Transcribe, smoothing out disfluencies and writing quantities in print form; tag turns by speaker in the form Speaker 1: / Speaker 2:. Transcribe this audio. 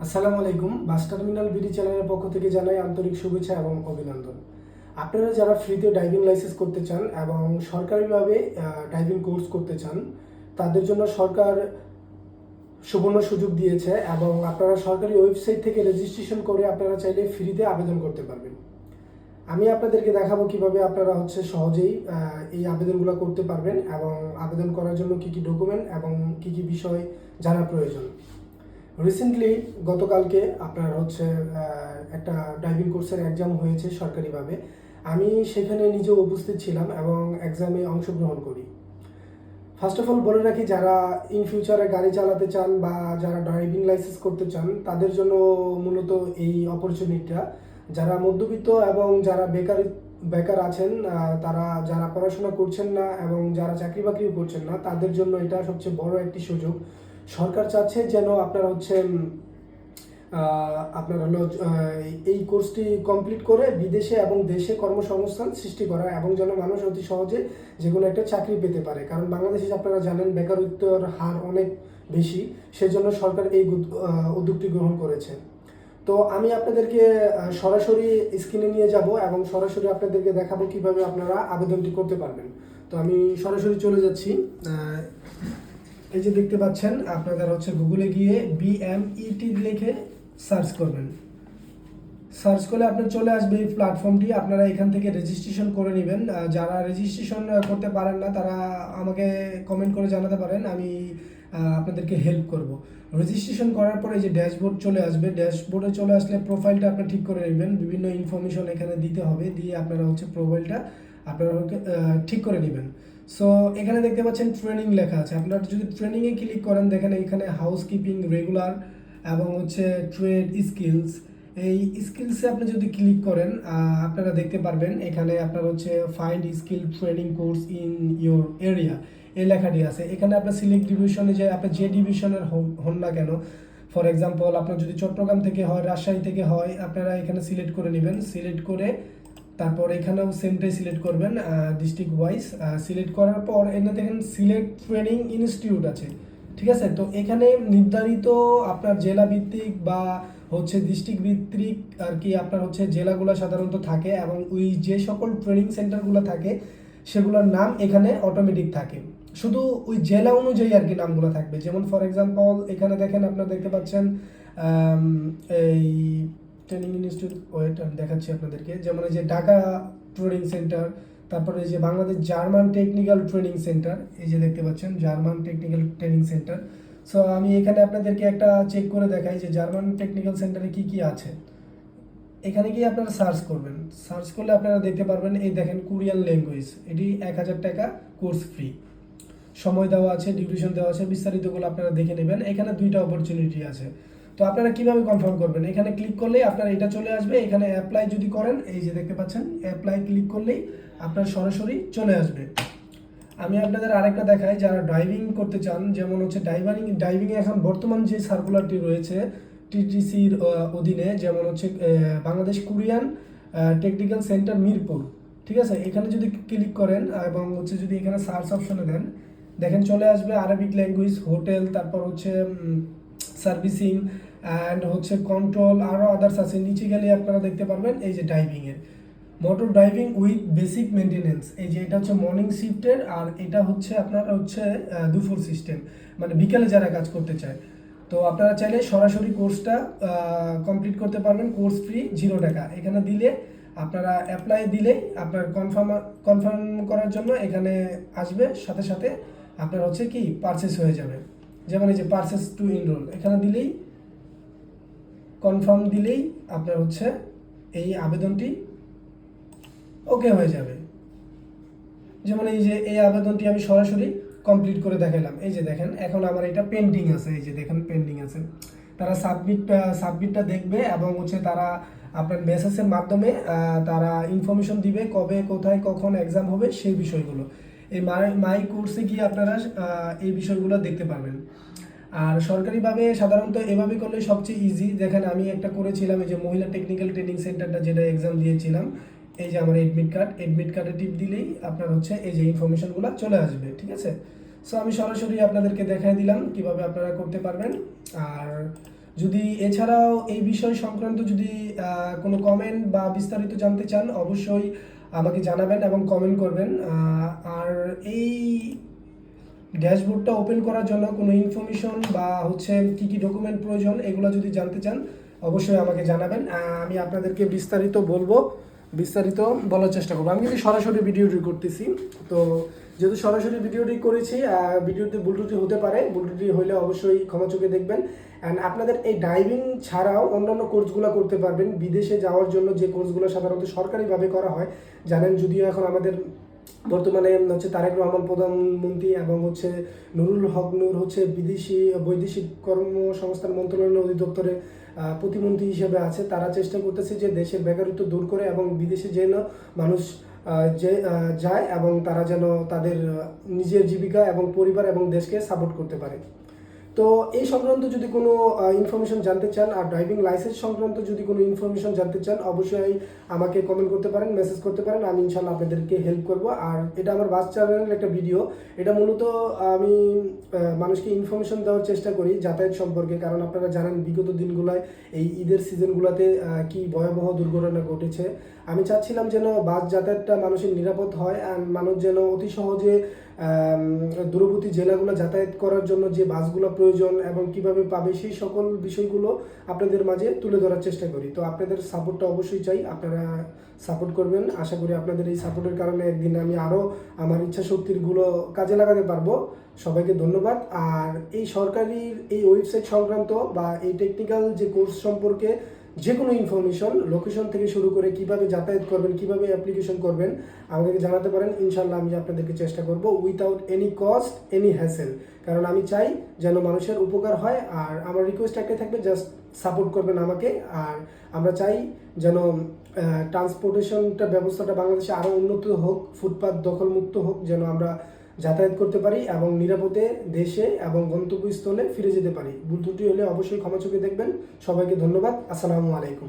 Speaker 1: আসসালামু আলাইকুম। Bus terminal BD চ্যানেলের পক্ষ থেকে জানাই আন্তরিক শুভেচ্ছা এবং অভিনন্দন। আপনারা যারা ফ্রিতে ড্রাইভিং লাইসেন্স করতে চান এবং সরকারিভাবে ড্রাইভিং কোর্স করতে চান, তাদের জন্য সরকার সুবর্ণ সুযোগ দিয়েছে এবং আপনারা সরকারি ওয়েবসাইট থেকে রেজিস্ট্রেশন করে আপনারা চাইলে ফ্রিতে আবেদন করতে পারবেন। আমি আপনাদেরকে দেখাবো কিভাবে আপনারা সহজেই এই আবেদনগুলো করতে পারবেন এবং আবেদন করার জন্য কী কী ডকুমেন্ট এবং কী কী বিষয় জানা প্রয়োজন। রিসেন্টলি গতকালকে আপনার একটা ড্রাইভিং কোর্সের এক্সাম হয়েছে সরকারিভাবে। আমি সেখানে নিজেও উপস্থিত ছিলাম এবং এক্সামে অংশগ্রহণ করি। ফার্স্ট অফ অল বলে রাখি, যারা ইন ফিউচারে গাড়ি চালাতে চান বা যারা ড্রাইভিং লাইসেন্স করতে চান তাদের জন্য মূলত এই অপরচুনিটিটা। যারা মধ্যবিত্ত এবং যারা বেকার আছেন, তারা যারা পড়াশোনা করছেন না এবং যারা চাকরি বাকরিও করছেন না, তাদের জন্য এটা সবচেয়ে বড় একটি সুযোগ। সরকার চাচ্ছে যেন আপনার এই কোর্সটি কমপ্লিট করে বিদেশে এবং দেশে কর্মসংস্থান সৃষ্টি করা এবং যেন মানুষ অতি সহজে যে কোনো একটা চাকরি পেতে পারে। কারণ বাংলাদেশে আপনারা জানেন বেকারত্বের হার অনেক বেশি, সেজন্য সরকার এই উদ্যোগটি গ্রহণ করেছে। তো আমি আপনাদেরকে সরাসরি স্ক্রিনে নিয়ে যাব এবং সরাসরি আপনাদেরকে দেখাবো কিভাবে আপনারা আবেদনটি করতে পারবেন। তো আমি সরাসরি চলে যাচ্ছি। এই যে দেখতে পাচ্ছেন, আপনাদের গুগলে গিয়ে BMET লিখে সার্চ করবেন। সার্চ করলে আপনার চলে আসবে এই প্ল্যাটফর্মটি। আপনারা এখান থেকে রেজিস্ট্রেশন করে নেবেন। যারা রেজিস্ট্রেশন করতে পারেন না তারা আমাকে কমেন্ট করে জানাতে পারেন, আমি আপনাদেরকে হেল্প করব। রেজিস্ট্রেশন করার পরে যে ড্যাশবোর্ড চলে আসবে, ড্যাশবোর্ডে চলে আসলে প্রোফাইলটা আপনি ঠিক করে নেবেন। বিভিন্ন ইনফরমেশন এখানে দিতে হবে, দিয়ে আপনারা প্রোফাইলটা আপনারা ঠিক করে নেবেন। সো এখানে দেখতে পাচ্ছেন ট্রেনিং লেখা আছে। আপনারা যদি ট্রেনিংয়ে ক্লিক করেন, দেখেন এখানে হাউসকিপিং, রেগুলার এবং ট্রেড স্কিলস। এই স্কিলসে আপনি যদি ক্লিক করেন, আপনারা দেখতে পারবেন এখানে আপনার find skill training course in your area, এই লেখাটি আছে। এখানে আপনার সিলেক্ট ডিভিশনে যে আপনি যে ডিভিশনের হন না কেন, ফর এক্সাম্পল আপনার যদি চট্টগ্রাম থেকে হয়, রাজশাহী থেকে হয়, আপনারা এখানে সিলেক্ট করে নেবেন। সিলেক্ট করে তারপর এখানেও সেমটাই সিলেক্ট করবেন, ডিস্ট্রিক্ট ওয়াইজ। সিলেক্ট করার পর এখানে দেখেন সিলেক্ট ট্রেনিং ইনস্টিটিউট আছে, ঠিক আছে। তো এখানে নির্ধারিত আপনার জেলা ভিত্তিক বা ডিস্ট্রিক্ট ভিত্তিক আর কি আপনার জেলাগুলো সাধারণত থাকে এবং ওই যে সকল ট্রেনিং সেন্টারগুলো থাকে সেগুলোর নাম এখানে অটোমেটিক থাকে। শুধু ওই জেলা অনুযায়ী আর কি নামগুলো থাকবে। যেমন ফর এক্সাম্পল এখানে দেখেন, আপনারা দেখতে পাচ্ছেন এই ট্রেনিং ইনস্টিটিউট, ওয়েট আমি দেখাচ্ছি আপনাদেরকে। যেমন এই যে ঢাকা ট্রেনিং সেন্টার, তারপরে এই যে Bangladesh German technical training centre, এই যে দেখতে পাচ্ছেন German technical training centre. So আমি এখানে আপনাদেরকে একটা চেক করে দেখাই যে জার্মান টেকনিক্যাল সেন্টারে কি কি আছে। এখানে গিয়ে আপনারা সার্চ করবেন। সার্চ করলে আপনারা দেখতে পারবেন, এই দেখেন কোরিয়ান ল্যাঙ্গুয়েজ, এটি 1000 টাকা কোর্স ফ্রি, সময় দেওয়া আছে, ডিউরেশন দেওয়া আছে, বিস্তারিতগুলো আপনারা দেখে নেবেন। এখানে 2টা অপরচুনিটি আছে। তো আপনারা কিভাবে কনফার্ম করবেন, এখানে ক্লিক করলেই আপনার এটা চলে আসবে। এখানে অ্যাপ্লাই যদি করেন, এই যে দেখতে পাচ্ছেন অ্যাপ্লাই ক্লিক করলেই আপনার সরাসরি চলে আসবে। আমি আপনাদের আরেকটা দেখাই, যারা ড্রাইভিং করতে চান, যেমন ড্রাইভিং এখন বর্তমান যে সার্কুলারটি রয়েছে টিটিসির অধীনে, যেমন Bangladesh Korean technical centre Mirpur, ঠিক আছে। এখানে যদি ক্লিক করেন এবং যদি এখানে সার্চ অপশনে দেন, দেখেন চলে আসবে আরবিক ল্যাঙ্গুয়েজ, হোটেল, তারপর সার্ভিসিং অ্যান্ড কন্ট্রোল, আরও আদার্স আছে। নিচে গেলে আপনারা দেখতে পারবেন এই যে ড্রাইভিংয়ের motor driving with basic maintenance, এই যে এটা মর্নিং শিফটের, আর এটা আপনার দুপুর সিস্টেম, মানে বিকেলে যারা কাজ করতে চায়। তো আপনারা চাইলে সরাসরি কোর্সটা কমপ্লিট করতে পারবেন, কোর্স ফ্রি, 0 টাকা। এখানে দিলে আপনারা অ্যাপ্লাই দিলেই আপনার কনফার্ম করার জন্য এখানে আসবে, সাথে সাথে আপনার কি পারচেস হয়ে যাবে। যেমন এই যে পারচেস টু এনরোল, এখানে দিলেই কনফার্ম দিলেই আপনার এই আবেদনটি ওকে হয়ে যাবে। যেমন এই যে এই আবেদনটি আমি সরাসরি কমপ্লিট করে দেখালাম। এই যে দেখেন এখন আমার এটা পেন্ডিং আছে, এই যে দেখেন পেন্ডিং আছে। তারা সাবমিটটা দেখবে এবং তারা আপনার মেসেজের মাধ্যমে তারা ইনফরমেশন দিবে কবে, কোথায়, কখন এক্সাম হবে, সেই বিষয়গুলো। এই মাই কোর্সে গিয়ে আপনারা এই বিষয়গুলো দেখতে পারবেন। আর সরকারিভাবে সাধারণত এভাবে করলে সবচেয়ে ইজি। দেখেন আমি একটা করেছিলাম, এই যে মহিলা টেকনিক্যাল ট্রেনিং সেন্টারটা, যেটা এক্সাম দিয়েছিলাম। এই যে আমার এডমিট কার্ডে টিপ দিলেই আপনার এই যে ইনফরমেশনগুলো চলে আসবে, ঠিক আছে। সো আমি সরাসরি আপনাদেরকে দেখাই দিলাম কিভাবে আপনারা করতে পারবেন। আর যদি এছাড়াও এই বিষয় সংক্রান্ত যদি কোনো কমেন্ট বা বিস্তারিত জানতে চান অবশ্যই আমাকে জানাবেন এবং কমেন্ট করবেন। আর এই ড্যাশবোর্ডটা ওপেন করার জন্য কোনো ইনফরমেশন বা হচ্ছে কি কি ডকুমেন্ট প্রয়োজন এগুলো যদি জানতে চান অবশ্যই আমাকে জানাবেন। আমি আপনাদেরকে বিস্তারিত বলার চেষ্টা করবো। আমি কিন্তু সরাসরি ভিডিওটি করতেছি, তো যেহেতু সরাসরি ভিডিওটি করেছি ভিডিওতে ভুল ত্রুটি হতে পারে, ভুল ত্রুটি হলে অবশ্যই ক্ষমা চোখে দেখবেন। অ্যান্ড আপনাদের এই ড্রাইভিং ছাড়াও অন্যান্য কোর্সগুলো করতে পারবেন। বিদেশে যাওয়ার জন্য যে কোর্সগুলো সাধারণত সরকারিভাবে করা হয় জানেন, যদিও এখন আমাদের বর্তমানে হচ্ছে তারেক রহমান প্রধানমন্ত্রী এবং হচ্ছে নুরুল হক নূর হচ্ছে বৈদেশিক কর্মসংস্থান মন্ত্রণালয় অধিদপ্তরে প্রতিমন্ত্রী হিসেবে আছে। তারা চেষ্টা করতেছে যে দেশের বেকারত্ব দূর করে এবং বিদেশে যেন মানুষ যায় এবং তারা যেন তাদের নিজের জীবিকা এবং পরিবার এবং দেশকে সাপোর্ট করতে পারে। তো এই সংক্রান্ত যদি কোনো ইনফরমেশন জানতে চান আর ড্রাইভিং লাইসেন্স সংক্রান্ত যদি কোনো ইনফরমেশন জানতে চান অবশ্যই আমাকে কমেন্ট করতে পারেন, মেসেজ করতে পারেন, আমি ইনশাল্লাহ আপনাদেরকে হেল্প করব। আর এটা আমার বাস চ্যানেলের একটা ভিডিও, এটা মূলত আমি মানুষকে ইনফরমেশন দেওয়ার চেষ্টা করি যাতায়াত সম্পর্কে। কারণ আপনারা জানেন বিগত দিনগুলোয় এই ঈদের সিজনগুলোতে কি ভয়াবহ দুর্ঘটনা ঘটেছে। আমি চাচ্ছিলাম যেন বাস যাতায়াতটা মানুষের নিরাপদ হয় আর মানুষ যেন অতি সহজে দূরবর্তী জেলাগুলো যাতায়াত করার জন্য যে বাসগুলো প্রয়োজন এবং কিভাবে পাবে সেই সকল বিষয়গুলো আপনাদের মাঝে তুলে ধরার চেষ্টা করি। তো আপনাদের সাপোর্টটা অবশ্যই চাই, আপনারা সাপোর্ট করবেন। আশা করি আপনাদের এই সাপোর্টের কারণে একদিন আমি আরও আমার ইচ্ছা শক্তিগুলো কাজে লাগাতে পারবো। সবাইকে ধন্যবাদ। আর এই সরকারির এই ওয়েবসাইট সংক্রান্ত বা এই টেকনিক্যাল যে কোর্স সম্পর্কে যে কোনো ইনফরমেশন, লোকেশন থেকে শুরু করে কিভাবে যাতায়াত করবেন, কিভাবে অ্যাপ্লিকেশন করবেন আমাকে জানাতে পারেন। ইনশাল্লাহ আমি আপনাদেরকে চেষ্টা করব without any cost, any hassle. কারণ আমি চাই যেন মানুষের উপকার হয়। আর আমার রিকোয়েস্ট একটাই থাকবে, জাস্ট সাপোর্ট করবেন আমাকে। আর আমরা চাই যেন ট্রান্সপোর্টেশনটা ব্যবস্থাটা বাংলাদেশে আরও উন্নত হোক, ফুটপাত দখলমুক্ত হোক, যেন আমরা যাতায়াত করতে পারি এবং নিরাপদে দেশে এবং গন্তব্যস্থলে ফিরে যেতে পারি। ভুল ত্রুটি হলে অবশ্যই ক্ষমা চোখে দেখবেন। সবাইকে ধন্যবাদ। আসসালামু আলাইকুম।